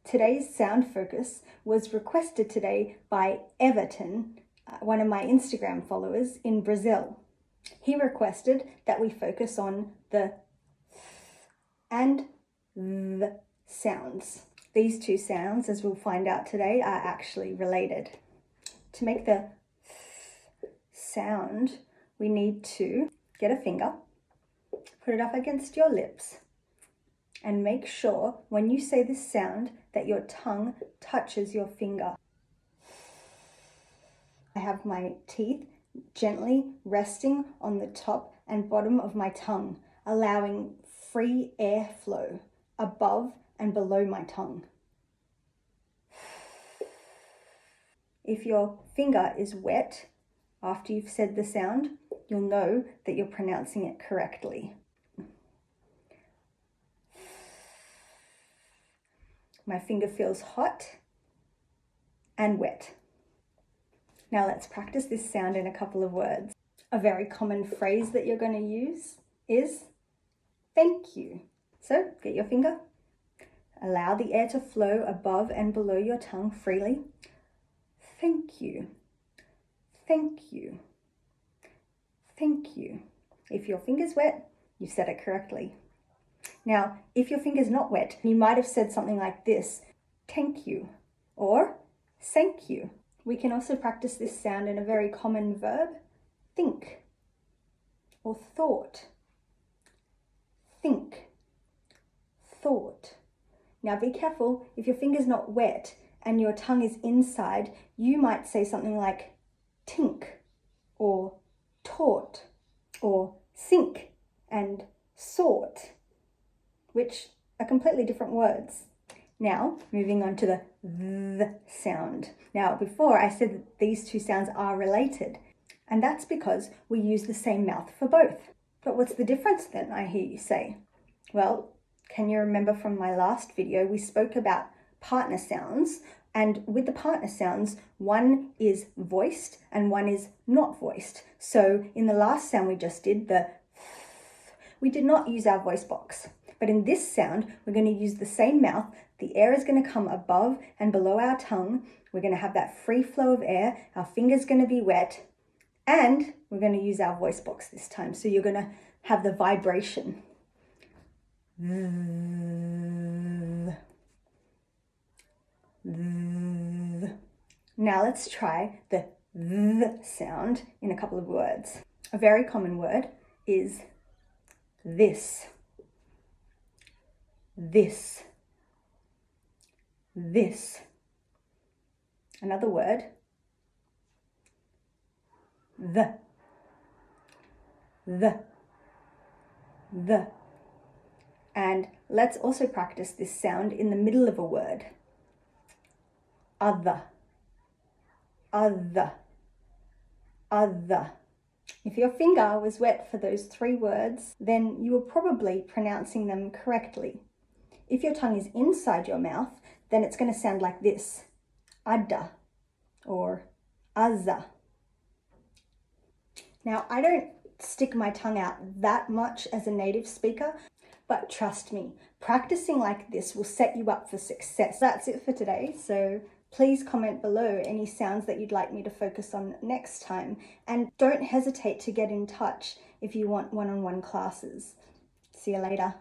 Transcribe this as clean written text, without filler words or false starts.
Today's sound focus was requested today by Everton, one of my Instagram followers in Brazil. He requested that we focus on the th and th sounds. These two sounds, as we'll find out today, are actually related. To make the th sound, we need to get a finger, put it up against your lips, and make sure when you say this sound that your tongue touches your finger. I have my teeth gently resting on the top and bottom of my tongue, allowing free airflow above and below my tongue. If your finger is wet after you've said the sound, you'll know that you're pronouncing it correctly. My finger feels hot and wet. Now let's practice this sound in a couple of words. A very common phrase that you're going to use is thank you. So get your finger, allow the air to flow above and below your tongue freely. Thank you, thank you, thank you. If your finger's wet, you said it correctly. Now, if your finger's not wet, you might have said something like this, thank you, or thank you. We can also practice this sound in a very common verb, think, or thought. Think, thought. Now be careful, if your finger's not wet and your tongue is inside, you might say something like tink, or taught, or sink, and sort, which are completely different words. Now, moving on to the th sound. Now, before I said that these two sounds are related, and that's because we use the same mouth for both. But what's the difference then, I hear you say? Well, can you remember from my last video, we spoke about partner sounds, and with the partner sounds, one is voiced and one is not voiced. So in the last sound we just did, the th, we did not use our voice box. But in this sound, we're going to use the same mouth. The air is going to come above and below our tongue. We're going to have that free flow of air. Our finger's going to be wet. And we're going to use our voice box this time. So you're going to have the vibration. Now let's try the th sound in a couple of words. A very common word is this. This. This. Another word, the. And let's also practice this sound in the middle of a word. Other. Other. Other. If your finger was wet for those three words, then you were probably pronouncing them correctly. If your tongue is inside your mouth, then it's going to sound like this. Ada or azza. Now, I don't stick my tongue out that much as a native speaker, but trust me, practicing like this will set you up for success. That's it for today. So please comment below any sounds that you'd like me to focus on next time. And don't hesitate to get in touch if you want one-on-one classes. See you later.